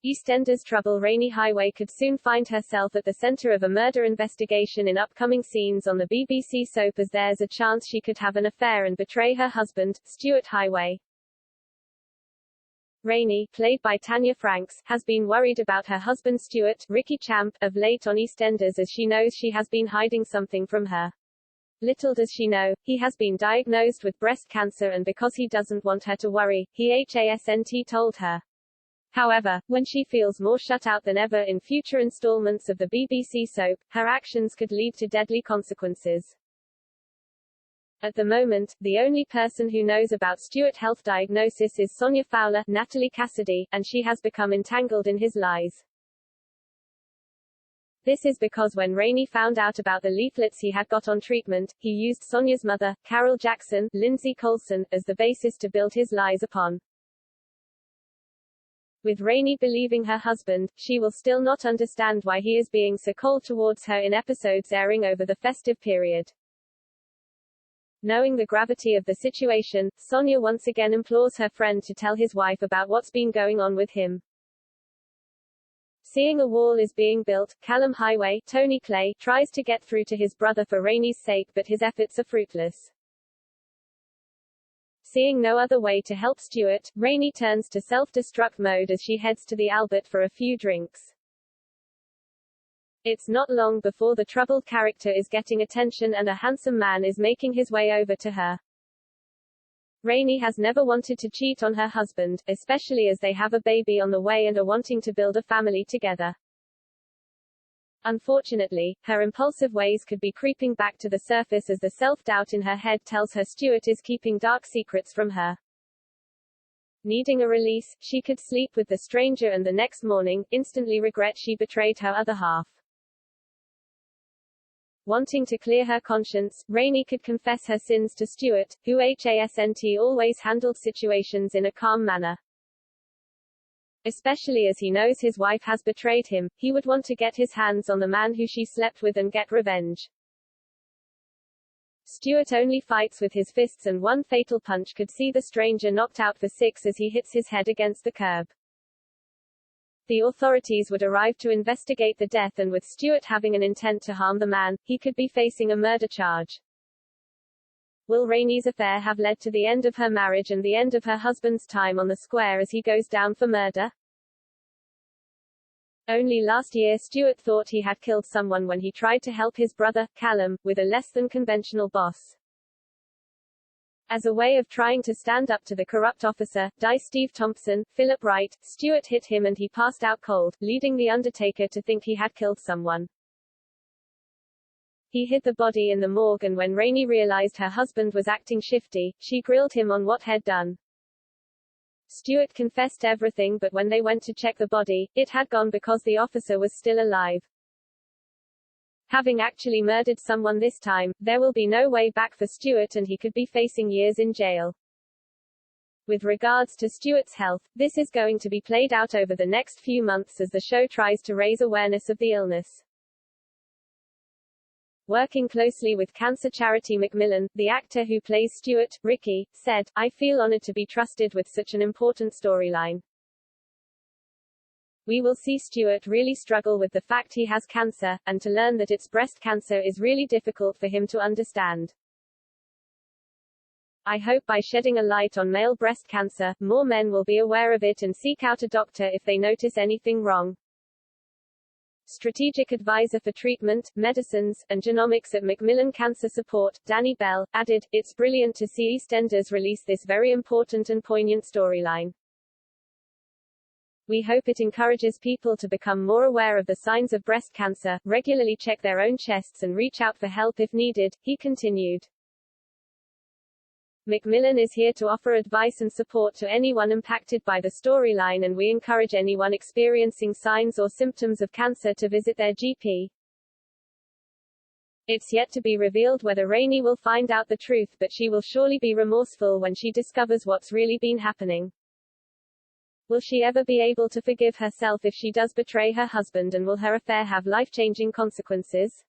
EastEnders trouble. Rainie Highway could soon find herself at the center of a murder investigation in upcoming scenes on the BBC soap, as there's a chance she could have an affair and betray her husband, Stuart Highway. Rainie, played by Tanya Franks, has been worried about her husband Stuart, Ricky Champ, of late on EastEnders, as she knows she has been hiding something from her. Little does she know, he has been diagnosed with breast cancer, and because he doesn't want her to worry, he hasn't told her. However, when she feels more shut out than ever in future installments of the BBC soap, her actions could lead to deadly consequences. At the moment, the only person who knows about Stuart's health diagnosis is Sonia Fowler, Natalie Cassidy, and she has become entangled in his lies. This is because when Rainie found out about the leaflets he had got on treatment, he used Sonia's mother, Carol Jackson, Lindsay Colson, as the basis to build his lies upon. With Rainie believing her husband, she will still not understand why he is being so cold towards her in episodes airing over the festive period. Knowing the gravity of the situation, Sonia once again implores her friend to tell his wife about what's been going on with him. Seeing a wall is being built, Callum Highway, Tony Clay, tries to get through to his brother for Rainie's sake, but his efforts are fruitless. Seeing no other way to help Stuart, Rainie turns to self-destruct mode as she heads to the Albert for a few drinks. It's not long before the troubled character is getting attention and a handsome man is making his way over to her. Rainie has never wanted to cheat on her husband, especially as they have a baby on the way and are wanting to build a family together. Unfortunately, her impulsive ways could be creeping back to the surface as the self-doubt in her head tells her Stuart is keeping dark secrets from her. Needing a release, she could sleep with the stranger and the next morning, instantly regret she betrayed her other half. Wanting to clear her conscience, Rainie could confess her sins to Stuart, who hasn't always handled situations in a calm manner. Especially as he knows his wife has betrayed him, he would want to get his hands on the man who she slept with and get revenge. Stuart only fights with his fists, and one fatal punch could see the stranger knocked out for 6 as he hits his head against the curb. The authorities would arrive to investigate the death, and with Stuart having an intent to harm the man, he could be facing a murder charge. Will Rainie's affair have led to the end of her marriage and the end of her husband's time on the square as he goes down for murder? Only last year Stuart thought he had killed someone when he tried to help his brother, Callum, with a less-than-conventional boss. As a way of trying to stand up to the corrupt officer, Steve Thompson, Philip Wright, Stuart hit him and he passed out cold, leading the undertaker to think he had killed someone. He hid the body in the morgue, and when Rainie realized her husband was acting shifty, she grilled him on what he'd done. Stuart confessed everything, but when they went to check the body, it had gone because the officer was still alive. Having actually murdered someone this time, there will be no way back for Stuart, and he could be facing years in jail. With regards to Stuart's health, this is going to be played out over the next few months as the show tries to raise awareness of the illness. Working closely with cancer charity Macmillan, the actor who plays Stuart, Ricky, said, "I feel honored to be trusted with such an important storyline. We will see Stuart really struggle with the fact he has cancer, and to learn that it's breast cancer is really difficult for him to understand. I hope by shedding a light on male breast cancer, more men will be aware of it and seek out a doctor if they notice anything wrong." Strategic advisor for treatment, medicines, and genomics at Macmillan Cancer Support, Danny Bell, added, "It's brilliant to see EastEnders release this very important and poignant storyline. We hope it encourages people to become more aware of the signs of breast cancer, regularly check their own chests and reach out for help if needed," he continued. Macmillan is here to offer advice and support to anyone impacted by the storyline, and we encourage anyone experiencing signs or symptoms of cancer to visit their GP. It's yet to be revealed whether Rainie will find out the truth, but she will surely be remorseful when she discovers what's really been happening. Will she ever be able to forgive herself if she does betray her husband, and will her affair have life-changing consequences?